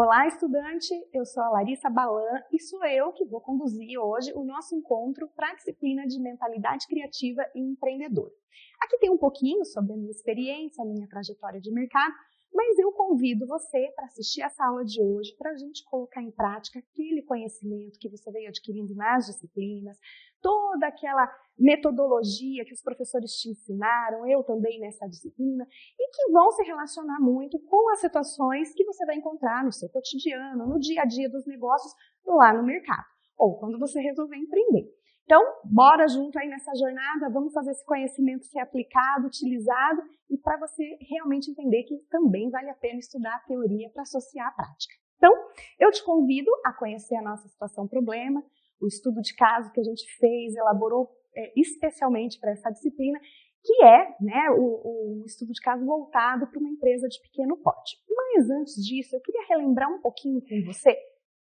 Olá, estudante! Eu sou a Larissa Balan e sou eu que vou conduzir hoje o nosso encontro para a disciplina de Mentalidade Criativa e Empreendedora. Aqui tem um pouquinho sobre a minha experiência, a minha trajetória de mercado, mas eu convido você para assistir essa aula de hoje para a gente colocar em prática aquele conhecimento que você veio adquirindo nas disciplinas, toda aquela metodologia que os professores te ensinaram, eu também nessa disciplina, e que vão se relacionar muito com as situações que você vai encontrar no seu cotidiano, no dia a dia dos negócios, lá no mercado, ou quando você resolver empreender. Então, bora junto aí nessa jornada, vamos fazer esse conhecimento ser aplicado, utilizado, e para você realmente entender que também vale a pena estudar a teoria para associar à prática. Então, eu te convido a conhecer a nossa situação-problema, o estudo de caso que a gente fez, elaborou especialmente para essa disciplina, que é o estudo de caso voltado para uma empresa de pequeno porte. Mas antes disso, eu queria relembrar um pouquinho com você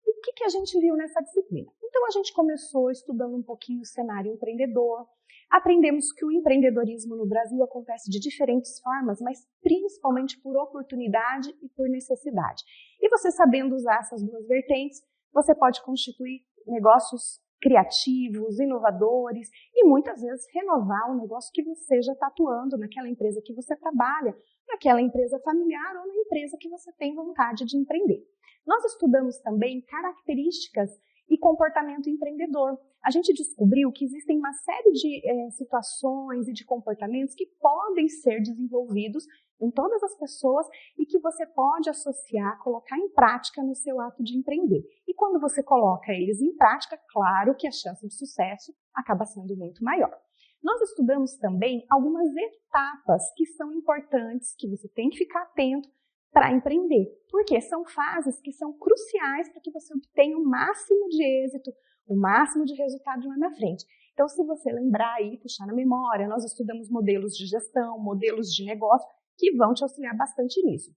o que a gente viu nessa disciplina. Então, a gente começou estudando um pouquinho o cenário empreendedor, aprendemos que o empreendedorismo no Brasil acontece de diferentes formas, mas principalmente por oportunidade e por necessidade. E você sabendo usar essas duas vertentes, você pode constituir negócios criativos, inovadores e muitas vezes renovar o negócio que você já está atuando naquela empresa que você trabalha, naquela empresa familiar ou na empresa que você tem vontade de empreender. Nós estudamos também características e comportamento empreendedor. A gente descobriu que existem uma série de situações e de comportamentos que podem ser desenvolvidos em todas as pessoas e que você pode associar, colocar em prática no seu ato de empreender. E quando você coloca eles em prática, claro que a chance de sucesso acaba sendo muito maior. Nós estudamos também algumas etapas que são importantes, que você tem que ficar atento para empreender, porque são fases que são cruciais para que você obtenha o máximo de êxito, o máximo de resultado lá na frente. Então, se você lembrar aí, puxar na memória, nós estudamos modelos de gestão, modelos de negócio, que vão te auxiliar bastante nisso.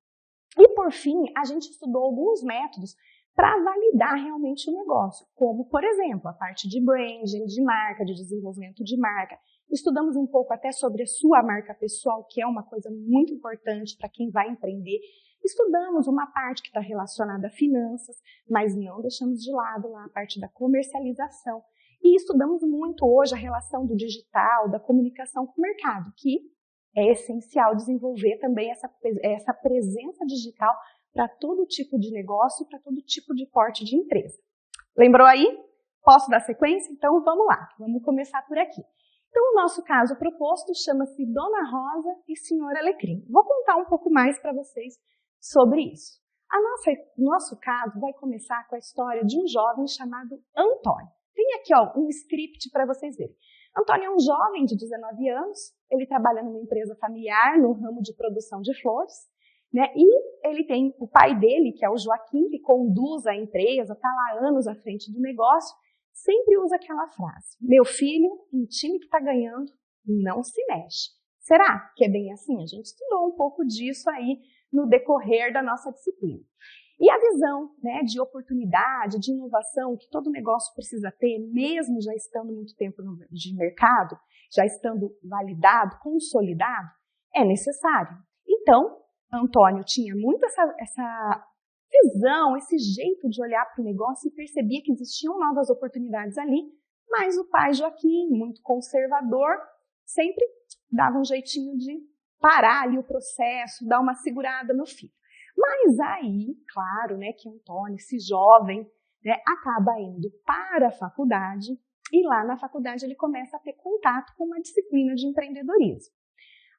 E, por fim, a gente estudou alguns métodos para validar realmente o negócio, como, por exemplo, a parte de branding, de marca, de desenvolvimento de marca. Estudamos um pouco até sobre a sua marca pessoal, que é uma coisa muito importante para quem vai empreender. Estudamos uma parte que está relacionada a finanças, mas não deixamos de lado lá a parte da comercialização. E estudamos muito hoje a relação do digital, da comunicação com o mercado, que é essencial desenvolver também essa presença digital para todo tipo de negócio, para todo tipo de porte de empresa. Lembrou aí? Posso dar sequência? Então vamos lá, vamos começar por aqui. Então o nosso caso proposto chama-se Dona Rosa e Senhor Alecrim. Vou contar um pouco mais para vocês sobre isso. Nosso caso vai começar com a história de um jovem chamado Antônio. Tem aqui um script para vocês verem. Antônio é um jovem de 19 anos, ele trabalha numa empresa familiar no ramo de produção de flores, e ele tem o pai dele, que é o Joaquim, que conduz a empresa, está lá anos à frente do negócio, sempre usa aquela frase: meu filho, um time que está ganhando, não se mexe. Será que é bem assim? A gente estudou um pouco disso aí no decorrer da nossa disciplina. E a visão de oportunidade, de inovação que todo negócio precisa ter, mesmo já estando muito tempo de mercado, já estando validado, consolidado, é necessário. Então, Antônio tinha muito essa visão, esse jeito de olhar para o negócio e percebia que existiam novas oportunidades ali, mas o pai Joaquim, muito conservador, sempre dava um jeitinho de parar ali o processo, dar uma segurada no filho. Mas aí, claro, que Antônio, esse jovem, acaba indo para a faculdade e lá na faculdade ele começa a ter contato com uma disciplina de empreendedorismo.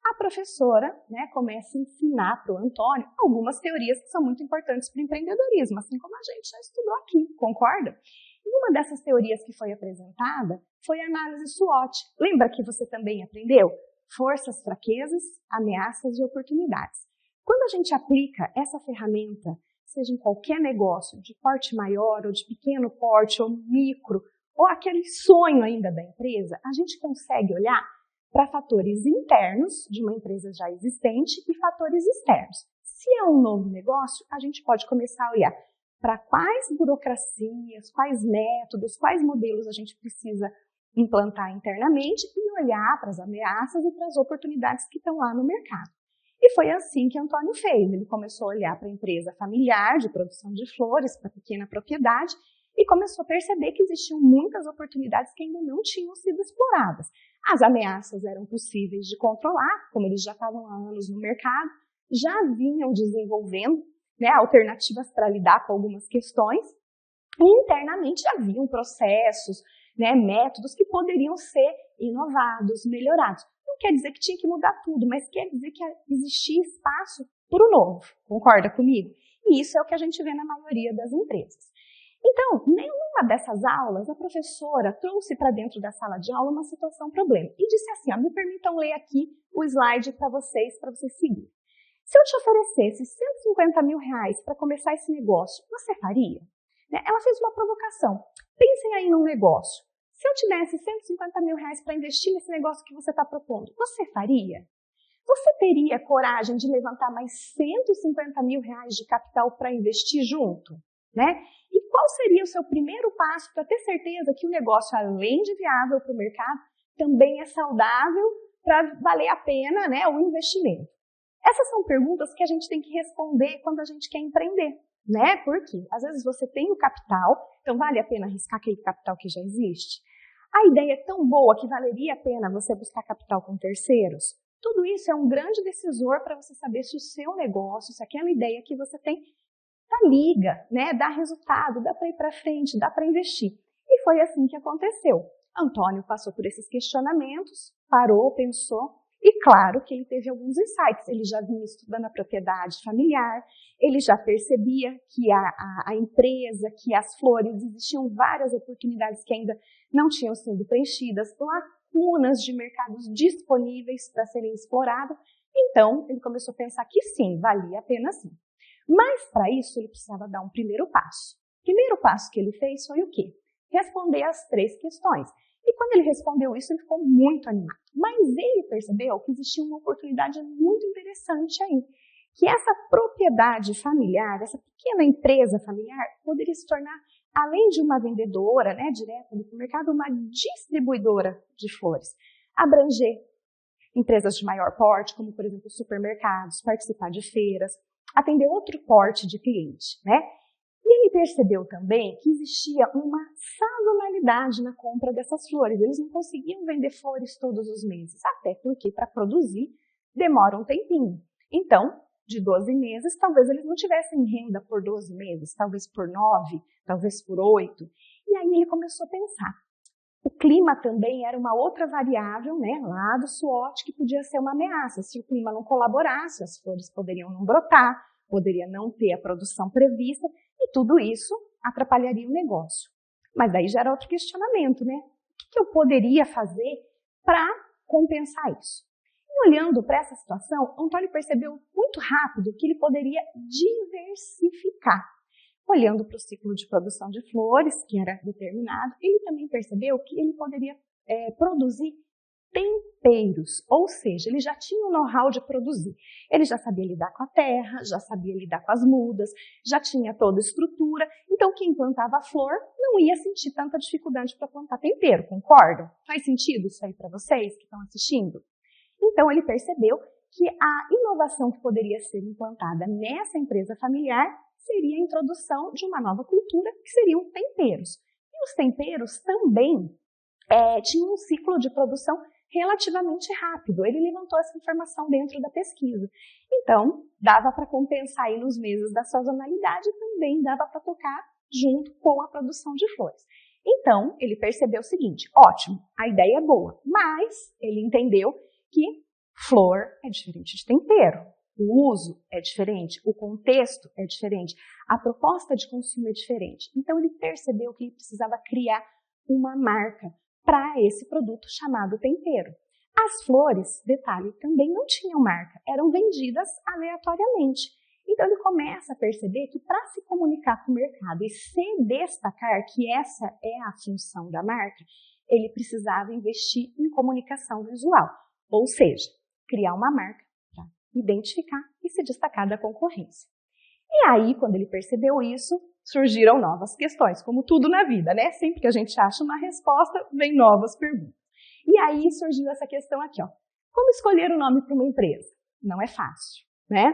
A professora começa a ensinar para o Antônio algumas teorias que são muito importantes para o empreendedorismo, assim como a gente já estudou aqui, concorda? E uma dessas teorias que foi apresentada foi a análise SWOT. Lembra que você também aprendeu? Forças, fraquezas, ameaças e oportunidades. Quando a gente aplica essa ferramenta, seja em qualquer negócio, de porte maior ou de pequeno porte ou micro, ou aquele sonho ainda da empresa, a gente consegue olhar para fatores internos de uma empresa já existente e fatores externos. Se é um novo negócio, a gente pode começar a olhar para quais burocracias, quais métodos, quais modelos a gente precisa implantar internamente e olhar para as ameaças e para as oportunidades que estão lá no mercado. E foi assim que Antônio fez. Ele começou a olhar para a empresa familiar de produção de flores, para a pequena propriedade, e começou a perceber que existiam muitas oportunidades que ainda não tinham sido exploradas. As ameaças eram possíveis de controlar, como eles já estavam há anos no mercado, já vinham desenvolvendo, né, alternativas para lidar com algumas questões, e internamente haviam processos, né, métodos que poderiam ser inovados, melhorados. Não quer dizer que tinha que mudar tudo, mas quer dizer que existia espaço para o novo. Concorda comigo? E isso é o que a gente vê na maioria das empresas. Então, nenhuma dessas aulas, a professora trouxe para dentro da sala de aula uma situação problema. E disse assim, ó, me permitam ler aqui o slide para vocês seguirem. Se eu te oferecesse 150 mil reais para começar esse negócio, você faria? Ela fez uma provocação. Pensem aí num negócio. Se eu te desse 150 mil reais para investir nesse negócio que você está propondo, você faria? Você teria coragem de levantar mais 150 mil reais de capital para investir junto? Né? E qual seria o seu primeiro passo para ter certeza que o negócio, além de viável para o mercado, também é saudável para valer a pena, né, o investimento? Essas são perguntas que a gente tem que responder quando a gente quer empreender, né? Porque às vezes você tem o capital, então vale a pena arriscar aquele capital que já existe? A ideia é tão boa que valeria a pena você buscar capital com terceiros? Tudo isso é um grande decisor para você saber se o seu negócio, se aquela ideia que você tem liga, né? Dá resultado, dá para ir para frente, dá para investir. E foi assim que aconteceu. Antônio passou por esses questionamentos, parou, pensou, e claro que ele teve alguns insights. Ele já vinha estudando a propriedade familiar, ele já percebia que a empresa, que as flores, existiam várias oportunidades que ainda não tinham sido preenchidas, lacunas de mercados disponíveis para serem exploradas. Então, ele começou a pensar que sim, valia a pena sim. Mas, para isso, ele precisava dar um primeiro passo. O primeiro passo que ele fez foi o quê? Responder as 3 questões. E quando ele respondeu isso, ele ficou muito animado. Mas ele percebeu que existia uma oportunidade muito interessante aí. Que essa propriedade familiar, essa pequena empresa familiar, poderia se tornar, além de uma vendedora, né, direta para o mercado, uma distribuidora de flores. Abranger empresas de maior porte, como, por exemplo, supermercados, participar de feiras, atender outro porte de cliente, né? E ele percebeu também que existia uma sazonalidade na compra dessas flores. Eles não conseguiam vender flores todos os meses, até porque para produzir demora um tempinho. Então, de 12 meses, talvez eles não tivessem renda por 12 meses, talvez por 9, talvez por 8. E aí ele começou a pensar. O clima também era uma outra variável, né, lá do SWOT, que podia ser uma ameaça. Se o clima não colaborasse, as flores poderiam não brotar, poderia não ter a produção prevista, e tudo isso atrapalharia o negócio. Mas daí já era outro questionamento, né? O que eu poderia fazer para compensar isso? E olhando para essa situação, Antônio percebeu muito rápido que ele poderia diversificar. Olhando para o ciclo de produção de flores, que era determinado, ele também percebeu que ele poderia produzir temperos, ou seja, ele já tinha o know-how de produzir. Ele já sabia lidar com a terra, já sabia lidar com as mudas, já tinha toda a estrutura, então quem plantava a flor não ia sentir tanta dificuldade para plantar tempero, concordam? Faz sentido isso aí para vocês que estão assistindo? Então ele percebeu que a inovação que poderia ser implantada nessa empresa familiar seria a introdução de uma nova cultura, que seriam temperos. E os temperos também tinham um ciclo de produção relativamente rápido. Ele levantou essa informação dentro da pesquisa. Então, dava para compensar aí nos meses da sazonalidade e também dava para tocar junto com a produção de flores. Então, ele percebeu o seguinte, ótimo, a ideia é boa, mas ele entendeu que flor é diferente de tempero. O uso é diferente, o contexto é diferente, a proposta de consumo é diferente. Então, ele percebeu que ele precisava criar uma marca para esse produto chamado tempero. As flores, detalhe, também não tinham marca, eram vendidas aleatoriamente. Então, ele começa a perceber que para se comunicar com o mercado e se destacar que essa é a função da marca, ele precisava investir em comunicação visual, ou seja, criar uma marca para identificar e se destacar da concorrência. E aí, quando ele percebeu isso, surgiram novas questões, como tudo na vida, né? Sempre que a gente acha uma resposta, vem novas perguntas. E aí surgiu essa questão aqui, ó. Como escolher o nome para uma empresa? Não é fácil, né?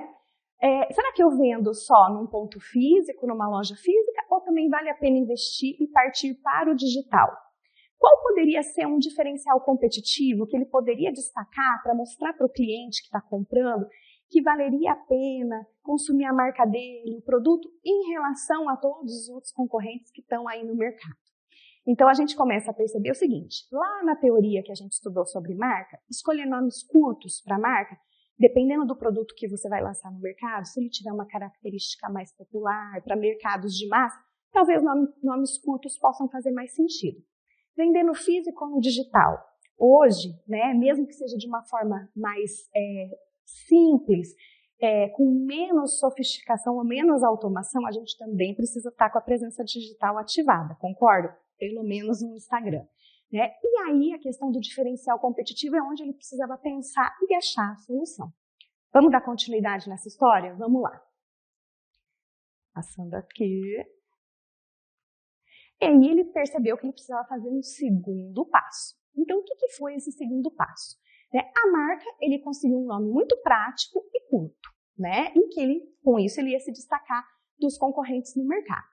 Será que eu vendo só num ponto físico, numa loja física, ou também vale a pena investir e partir para o digital? Qual poderia ser um diferencial competitivo que ele poderia destacar para mostrar para o cliente que está comprando que valeria a pena consumir a marca dele, o produto, em relação a todos os outros concorrentes que estão aí no mercado? Então, a gente começa a perceber o seguinte, lá na teoria que a gente estudou sobre marca, escolher nomes curtos para a marca, dependendo do produto que você vai lançar no mercado, se ele tiver uma característica mais popular para mercados de massa, talvez nomes curtos possam fazer mais sentido. Vender no físico ou no digital? Hoje, né, mesmo que seja de uma forma mais simples, com menos sofisticação ou menos automação, a gente também precisa estar com a presença digital ativada, concorda? Pelo menos no Instagram. Né? E aí a questão do diferencial competitivo é onde ele precisava pensar e achar a solução. Vamos dar continuidade nessa história? Vamos lá. Passando aqui. E aí ele percebeu que ele precisava fazer um segundo passo. Então, o que foi esse segundo passo? A marca, ele conseguiu um nome muito prático e curto, né? Em que com isso ele ia se destacar dos concorrentes no mercado.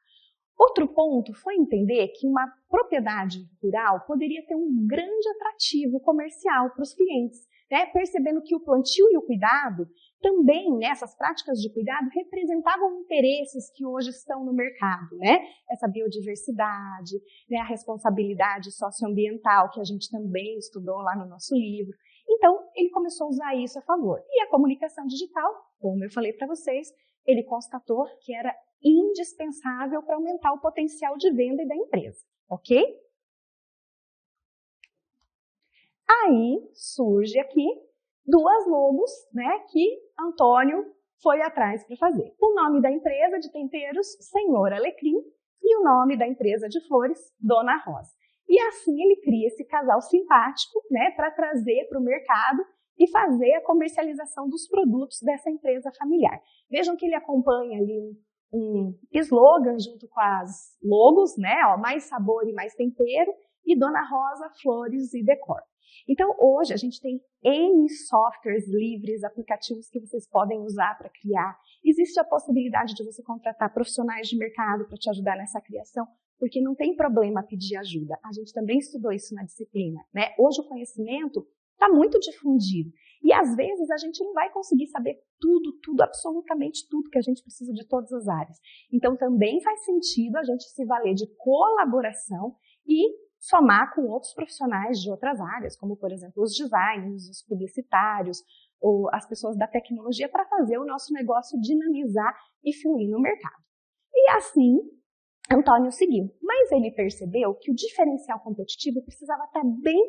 Outro ponto foi entender que uma propriedade rural poderia ter um grande atrativo comercial para os clientes, né? Percebendo que o plantio e o cuidado também, nessas práticas de cuidado, representavam interesses que hoje estão no mercado, né? Essa biodiversidade, né? A responsabilidade socioambiental, que a gente também estudou lá no nosso livro. Então, ele começou a usar isso a favor. E a comunicação digital, como eu falei para vocês, ele constatou que era indispensável para aumentar o potencial de venda da empresa, ok? Aí surge aqui duas logos, né, que Antônio foi atrás para fazer. O nome da empresa de temperos, Senhor Alecrim, e o nome da empresa de flores, Dona Rosa. E assim ele cria esse casal simpático, né, para trazer para o mercado e fazer a comercialização dos produtos dessa empresa familiar. Vejam que ele acompanha ali um slogan junto com as logos, né, ó, mais sabor e mais tempero, e Dona Rosa, flores e decor. Então, hoje a gente tem N softwares livres, aplicativos que vocês podem usar para criar. Existe a possibilidade de você contratar profissionais de mercado para te ajudar nessa criação, porque não tem problema pedir ajuda. A gente também estudou isso na disciplina, né? Hoje o conhecimento está muito difundido. E às vezes a gente não vai conseguir saber tudo, absolutamente tudo que a gente precisa de todas as áreas. Então também faz sentido a gente se valer de colaboração e somar com outros profissionais de outras áreas, como por exemplo os designers, os publicitários, ou as pessoas da tecnologia para fazer o nosso negócio dinamizar e fluir no mercado. E assim, Antônio seguiu. Mas ele percebeu que o diferencial competitivo precisava estar bem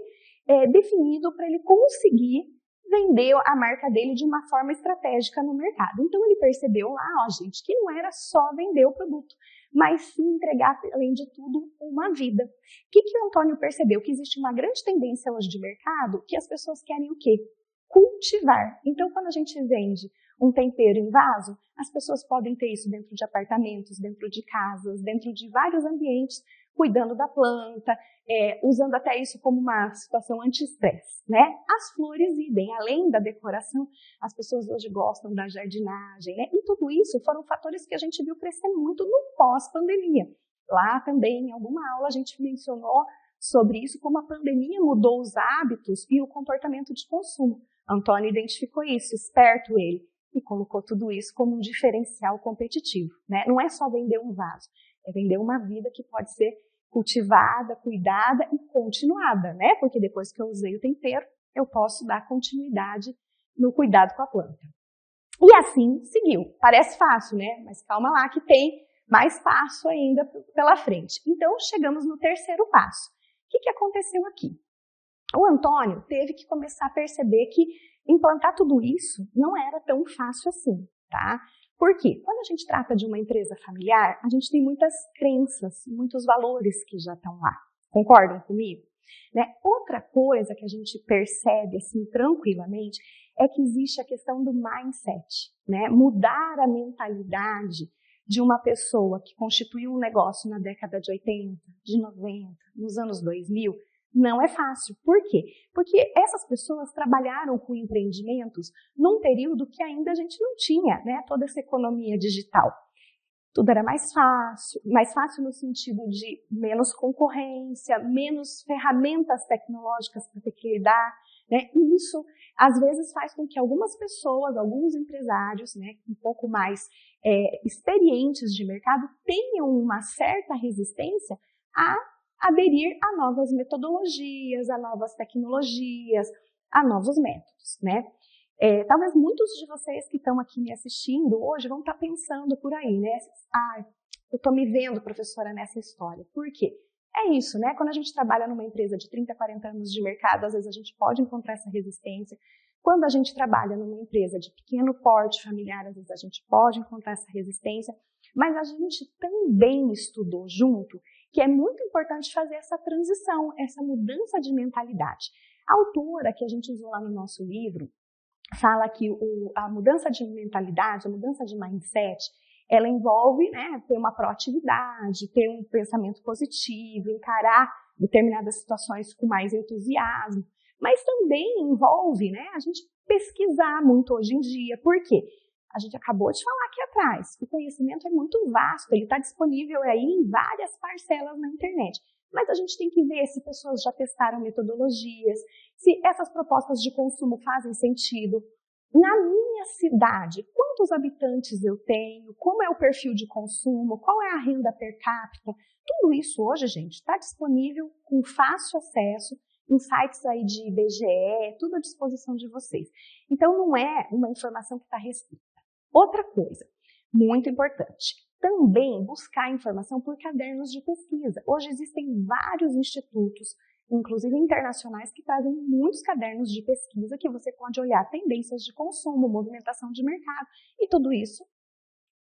definido para ele conseguir vender a marca dele de uma forma estratégica no mercado. Então ele percebeu lá, ó, gente, que não era só vender o produto, mas sim entregar, além de tudo, uma vida. O que o Antônio percebeu? Que existe uma grande tendência hoje de mercado que as pessoas querem o quê? Cultivar. Então, quando a gente vende um tempero em vaso, as pessoas podem ter isso dentro de apartamentos, dentro de casas, dentro de vários ambientes, cuidando da planta, usando até isso como uma situação anti-estresse, né? As flores, idem, além da decoração, as pessoas hoje gostam da jardinagem, né? E tudo isso foram fatores que a gente viu crescer muito no pós-pandemia. Lá também, em alguma aula, a gente mencionou sobre isso, como a pandemia mudou os hábitos e o comportamento de consumo. Antônio identificou isso, esperto ele, e colocou tudo isso como um diferencial competitivo, né? Não é só vender um vaso, é vender uma vida que pode ser cultivada, cuidada e continuada, né? Porque depois que eu usei o tempero, eu posso dar continuidade no cuidado com a planta. E assim seguiu. Parece fácil, né? Mas calma lá que tem mais passo ainda pela frente. Então, chegamos no terceiro passo. O que aconteceu aqui? O Antônio teve que começar a perceber que implantar tudo isso não era tão fácil assim, tá? Por quê? Quando a gente trata de uma empresa familiar, a gente tem muitas crenças, muitos valores que já estão lá. Concordam comigo? Né? Outra coisa que a gente percebe assim tranquilamente é que existe a questão do mindset, né? Mudar a mentalidade de uma pessoa que constituiu um negócio na década de 80, de 90, nos anos 2000, Não é fácil. Por quê? Porque essas pessoas trabalharam com empreendimentos num período que ainda a gente não tinha, né, toda essa economia digital. Tudo era mais fácil no sentido de menos concorrência, menos ferramentas tecnológicas para ter que lidar, né? E isso, às vezes, faz com que algumas pessoas, alguns empresários, né, um pouco mais experientes de mercado, tenham uma certa resistência a aderir a novas metodologias, a novas tecnologias, a novos métodos, né? Talvez muitos de vocês que estão aqui me assistindo hoje vão estar pensando por aí, né? Eu estou me vendo, professora, nessa história. Por quê? É isso, né? Quando a gente trabalha numa empresa de 30, 40 anos de mercado, às vezes a gente pode encontrar essa resistência. Quando a gente trabalha numa empresa de pequeno porte familiar, às vezes a gente pode encontrar essa resistência. Mas a gente também estudou junto que é muito importante fazer essa transição, essa mudança de mentalidade. A autora que a gente usou lá no nosso livro, fala que a mudança de mentalidade, a mudança de mindset, ela envolve, né, ter uma proatividade, ter um pensamento positivo, encarar determinadas situações com mais entusiasmo, mas também envolve, né, a gente pesquisar muito hoje em dia. Por quê? A gente acabou de falar aqui atrás, o conhecimento é muito vasto, ele está disponível aí em várias parcelas na internet. Mas a gente tem que ver se pessoas já testaram metodologias, se essas propostas de consumo fazem sentido. Na minha cidade, quantos habitantes eu tenho? Como é o perfil de consumo? Qual é a renda per capita? Tudo isso hoje, gente, está disponível com fácil acesso em sites aí de IBGE, tudo à disposição de vocês. Então, não é uma informação que está restrita. Outra coisa, muito importante, também buscar informação por cadernos de pesquisa. Hoje existem vários institutos, inclusive internacionais, que trazem muitos cadernos de pesquisa que você pode olhar tendências de consumo, movimentação de mercado e tudo isso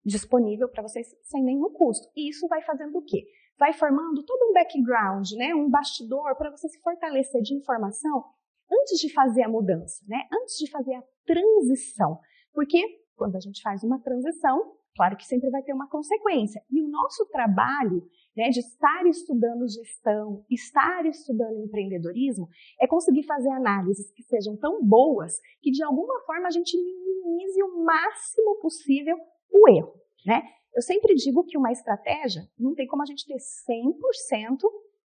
disponível para vocês sem nenhum custo. E isso vai fazendo o quê? Vai formando todo um background, né? Um bastidor para você se fortalecer de informação antes de fazer a mudança, né? Antes de fazer a transição. Porque quando a gente faz uma transição, claro que sempre vai ter uma consequência. E o nosso trabalho, né, de estar estudando gestão, estar estudando empreendedorismo, é conseguir fazer análises que sejam tão boas que, de alguma forma, a gente minimize o máximo possível o erro, né? Eu sempre digo que uma estratégia não tem como a gente ter 100%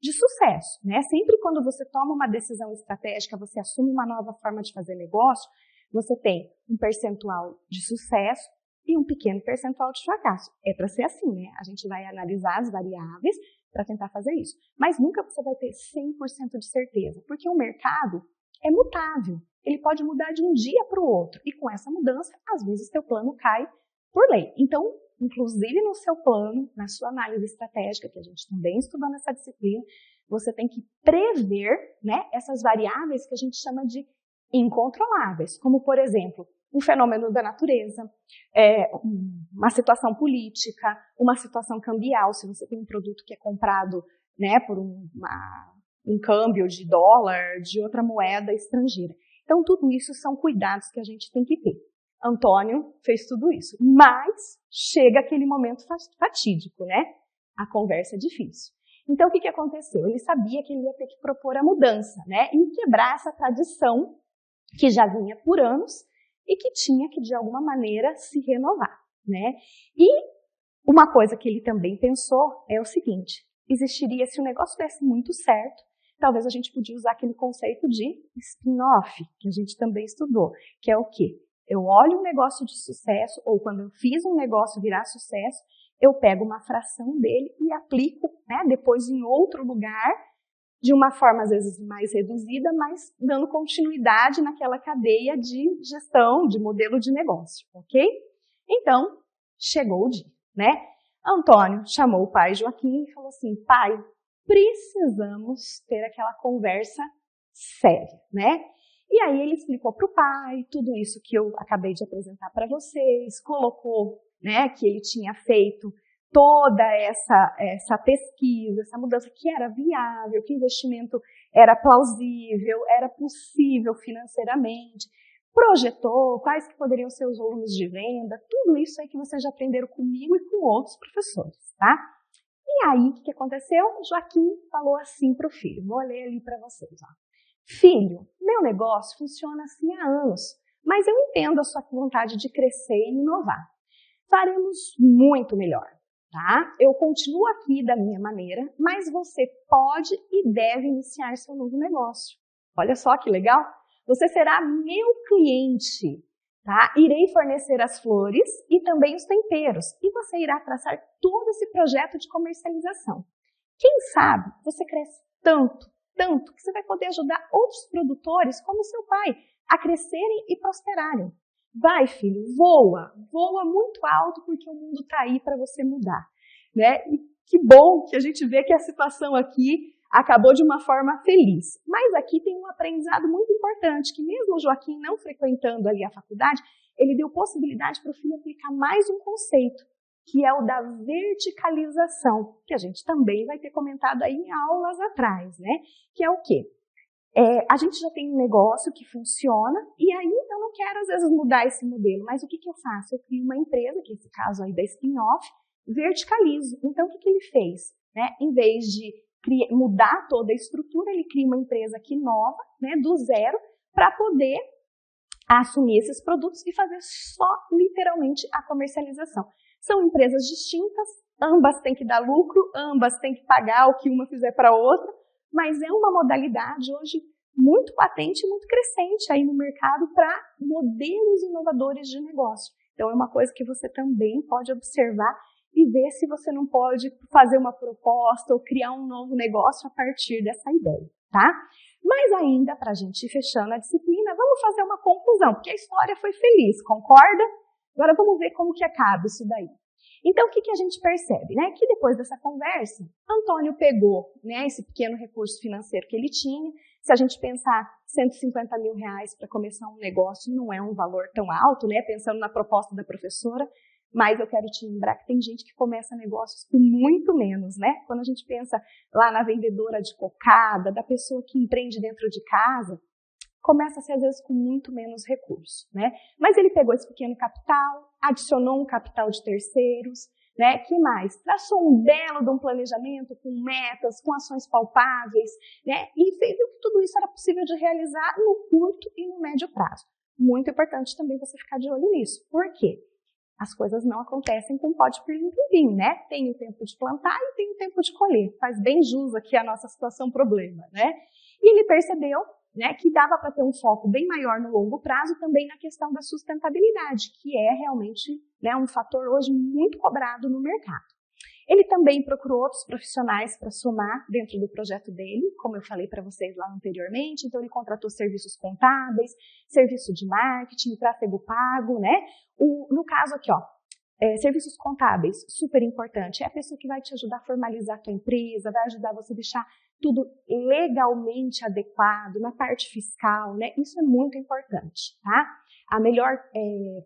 de sucesso, né? Sempre quando você toma uma decisão estratégica, você assume uma nova forma de fazer negócio, você tem um percentual de sucesso e um pequeno percentual de fracasso. É para ser assim, né? A gente vai analisar as variáveis para tentar fazer isso. Mas nunca você vai ter 100% de certeza, porque o mercado é mutável. Ele pode mudar de um dia para o outro. E com essa mudança, às vezes, seu plano cai por lei. Então, inclusive no seu plano, na sua análise estratégica, que a gente também estudou nessa disciplina, você tem que prever, né, essas variáveis que a gente chama de incontroláveis, como, por exemplo, um fenômeno da natureza, uma situação política, uma situação cambial, se você tem um produto que é comprado, né, por um câmbio de dólar, de outra moeda estrangeira. Então, tudo isso são cuidados que a gente tem que ter. Antônio fez tudo isso, mas chega aquele momento fatídico, né? A conversa é difícil. Então, o que aconteceu? Ele sabia que ele ia ter que propor a mudança, né? E quebrar essa tradição que já vinha por anos e que tinha que, de alguma maneira, se renovar, né? E uma coisa que ele também pensou é o seguinte: existiria, se o negócio desse muito certo, talvez a gente podia usar aquele conceito de spin-off, que a gente também estudou, que é o quê? Eu olho um negócio de sucesso, ou quando eu fiz um negócio virar sucesso, eu pego uma fração dele e aplico, né, depois em outro lugar, de uma forma às vezes mais reduzida, mas dando continuidade naquela cadeia de gestão, de modelo de negócio, ok? Então, chegou o dia, né? Antônio chamou o pai Joaquim e falou assim: pai, precisamos ter aquela conversa séria, né? E aí ele explicou para o pai tudo isso que eu acabei de apresentar para vocês, colocou, né, que ele tinha feito toda essa pesquisa, essa mudança que era viável, que o investimento era plausível, era possível financeiramente, projetou quais que poderiam ser os volumes de venda, tudo isso aí que vocês já aprenderam comigo e com outros professores, tá? E aí, o que aconteceu? Joaquim falou assim para o filho, vou ler ali para vocês. Ó. Filho, meu negócio funciona assim há anos, mas eu entendo a sua vontade de crescer e inovar. Faremos muito melhor, tá? Eu continuo aqui da minha maneira, mas você pode e deve iniciar seu novo negócio. Olha só que legal! Você será meu cliente, tá? Irei fornecer as flores e também os temperos, e você irá traçar todo esse projeto de comercialização. Quem sabe você cresce tanto, que você vai poder ajudar outros produtores, como seu pai, a crescerem e prosperarem. Vai, filho, voa muito alto, porque o mundo está aí para você mudar, né? E que bom que a gente vê que a situação aqui acabou de uma forma feliz. Mas aqui tem um aprendizado muito importante, que mesmo o Joaquim não frequentando ali a faculdade, ele deu possibilidade para o filho aplicar mais um conceito, que é o da verticalização, que a gente também vai ter comentado aí em aulas atrás, né? Que é o quê? A gente já tem um negócio que funciona e aí eu não quero, às vezes, mudar esse modelo, mas o que eu faço? Eu crio uma empresa, que nesse caso aí da spin-off, verticalizo. Então, o que ele fez? Né? Em vez de mudar toda a estrutura, ele cria uma empresa aqui nova, né, do zero, para poder assumir esses produtos e fazer só, literalmente, a comercialização. São empresas distintas, ambas têm que dar lucro, ambas têm que pagar o que uma fizer para a outra, mas é uma modalidade hoje muito patente e muito crescente aí no mercado para modelos inovadores de negócio. Então, é uma coisa que você também pode observar e ver se você não pode fazer uma proposta ou criar um novo negócio a partir dessa ideia, tá? Mas ainda, para a gente ir fechando a disciplina, vamos fazer uma conclusão, porque a história foi feliz, concorda? Agora vamos ver como que acaba isso daí. Então, o que a gente percebe? Né? Que depois dessa conversa, Antônio pegou, né, esse pequeno recurso financeiro que ele tinha. Se a gente pensar R$150 mil para começar um negócio, não é um valor tão alto, né? Pensando na proposta da professora, mas eu quero te lembrar que tem gente que começa negócios com muito menos, né? Quando a gente pensa lá na vendedora de cocada, da pessoa que empreende dentro de casa, começa a ser, às vezes, com muito menos recursos, né? Mas ele pegou esse pequeno capital, adicionou um capital de terceiros, né? Que mais? Traçou um belo de um planejamento com metas, com ações palpáveis, né? E viu que tudo isso era possível de realizar no curto e no médio prazo. Muito importante também você ficar de olho nisso. Por quê? As coisas não acontecem com pote pirlim-pirlim, né? Tem o tempo de plantar e tem o tempo de colher. Faz bem jus aqui a nossa situação problema, né? E ele percebeu, né, que dava para ter um foco bem maior no longo prazo também na questão da sustentabilidade, que é realmente, né, um fator hoje muito cobrado no mercado. Ele também procurou outros profissionais para somar dentro do projeto dele, como eu falei para vocês lá anteriormente. Então, ele contratou serviços contábeis, serviço de marketing, tráfego pago, né? No caso aqui, ó, serviços contábeis, super importante. É a pessoa que vai te ajudar a formalizar a tua empresa, vai ajudar você a deixar tudo legalmente adequado, na parte fiscal, né? Isso é muito importante, tá? A melhor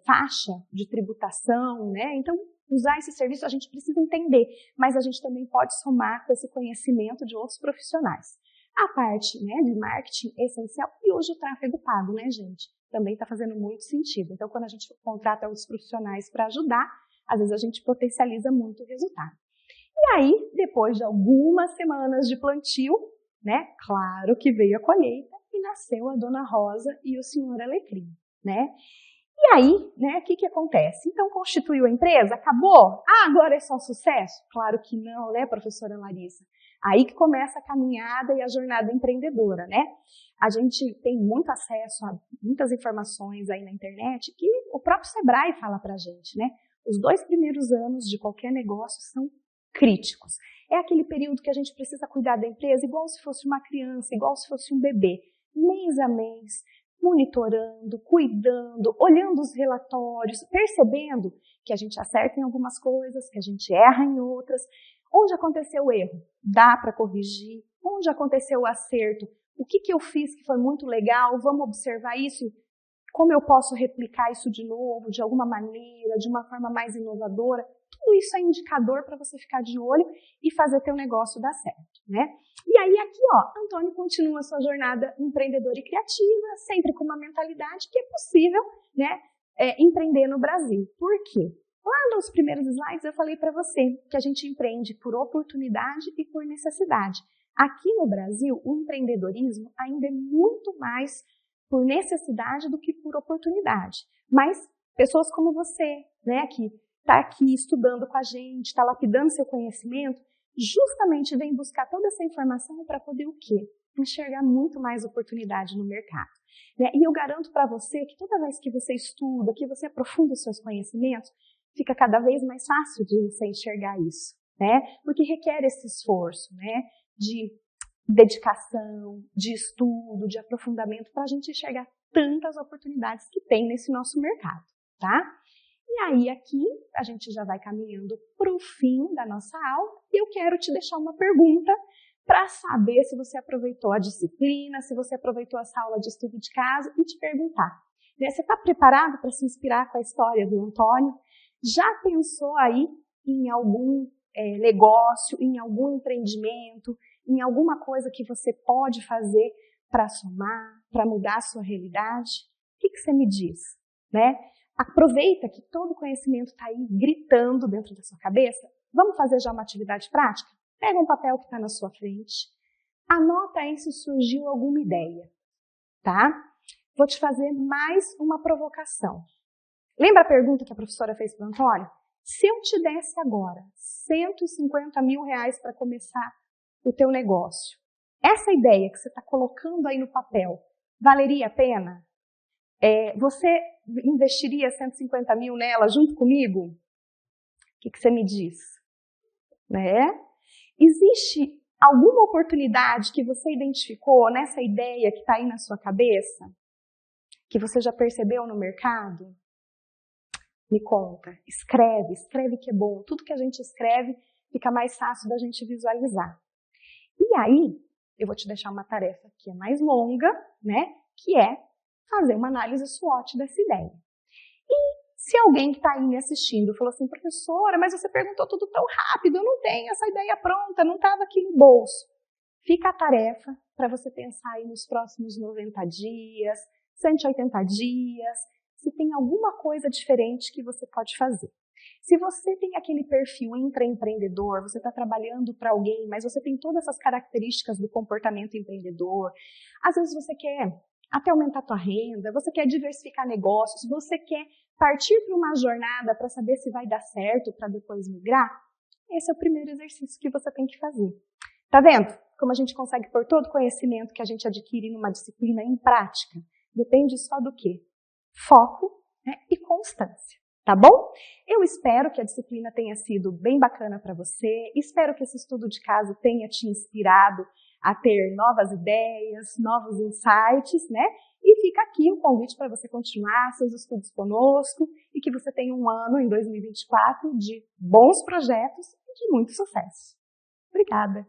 faixa de tributação, né? Então, usar esse serviço a gente precisa entender, mas a gente também pode somar com esse conhecimento de outros profissionais. A parte, né, de marketing é essencial e hoje o tráfego pago, né, gente? Também está fazendo muito sentido. Então, quando a gente contrata outros profissionais para ajudar, às vezes a gente potencializa muito o resultado. E aí, depois de algumas semanas de plantio, né, claro que veio a colheita e nasceu a Dona Rosa e o Senhor Alecrim, né? E aí, né, o que acontece? Então, constituiu a empresa? Acabou? Ah, agora é só sucesso? Claro que não, né, professora Larissa? Aí que começa a caminhada e a jornada empreendedora, né? A gente tem muito acesso a muitas informações aí na internet que o próprio Sebrae fala pra gente, né? Os 2 primeiros anos de qualquer negócio são críticos. É aquele período que a gente precisa cuidar da empresa igual se fosse uma criança, igual se fosse um bebê, mês a mês, monitorando, cuidando, olhando os relatórios, percebendo que a gente acerta em algumas coisas, que a gente erra em outras. Onde aconteceu o erro? Dá para corrigir. Onde aconteceu o acerto? O que eu fiz que foi muito legal? Vamos observar isso? Como eu posso replicar isso de novo, de alguma maneira, de uma forma mais inovadora? Tudo isso é indicador para você ficar de olho e fazer teu negócio dar certo, né? E aí aqui, ó, Antônio continua a sua jornada empreendedora e criativa, sempre com uma mentalidade que é possível, né, empreender no Brasil. Por quê? Lá nos primeiros slides eu falei para você que a gente empreende por oportunidade e por necessidade. Aqui no Brasil, o empreendedorismo ainda é muito mais por necessidade do que por oportunidade. Mas pessoas como você, né, que está aqui estudando com a gente, está lapidando seu conhecimento, justamente vem buscar toda essa informação para poder o quê? Enxergar muito mais oportunidade no mercado. Né? E eu garanto para você que toda vez que você estuda, que você aprofunda os seus conhecimentos, fica cada vez mais fácil de você enxergar isso, né? Porque requer esse esforço, né? De dedicação, de estudo, de aprofundamento para a gente enxergar tantas oportunidades que tem nesse nosso mercado, tá? E aí aqui a gente já vai caminhando para o fim da nossa aula e eu quero te deixar uma pergunta para saber se você aproveitou a disciplina, se você aproveitou essa aula de estudo de casa e te perguntar, né? Você está preparado para se inspirar com a história do Antônio? Já pensou aí em algum negócio, em algum empreendimento, em alguma coisa que você pode fazer para somar, para mudar a sua realidade? O que você me diz? Né? Aproveita que todo o conhecimento está aí gritando dentro da sua cabeça. Vamos fazer já uma atividade prática? Pega um papel que está na sua frente, anota aí se surgiu alguma ideia, tá? Vou te fazer mais uma provocação. Lembra a pergunta que a professora fez para o Antônio? Se eu te desse agora 150 mil reais para começar o teu negócio, essa ideia que você está colocando aí no papel, valeria a pena? Você investiria 150 mil nela junto comigo? O que você me diz? Né? Existe alguma oportunidade que você identificou nessa ideia que está aí na sua cabeça? Que você já percebeu no mercado? Me conta, escreve que é bom. Tudo que a gente escreve fica mais fácil da gente visualizar. E aí, eu vou te deixar uma tarefa que é mais longa, né? Que é fazer uma análise SWOT dessa ideia. E se alguém que está aí me assistindo falou assim, professora, mas você perguntou tudo tão rápido, eu não tenho essa ideia pronta, não estava aqui no bolso. Fica a tarefa para você pensar aí nos próximos 90 dias, 180 dias, se tem alguma coisa diferente que você pode fazer. Se você tem aquele perfil intraempreendedor, você está trabalhando para alguém, mas você tem todas essas características do comportamento empreendedor, às vezes você quer até aumentar a tua renda, você quer diversificar negócios, você quer partir para uma jornada para saber se vai dar certo para depois migrar, esse é o primeiro exercício que você tem que fazer. Tá vendo como a gente consegue pôr todo o conhecimento que a gente adquire numa disciplina em prática? Depende só do quê? Foco, né, e constância, tá bom? Eu espero que a disciplina tenha sido bem bacana para você, espero que esse estudo de caso tenha te inspirado a ter novas ideias, novos insights, né? E fica aqui um convite para você continuar seus estudos conosco e que você tenha um ano em 2024 de bons projetos e de muito sucesso. Obrigada!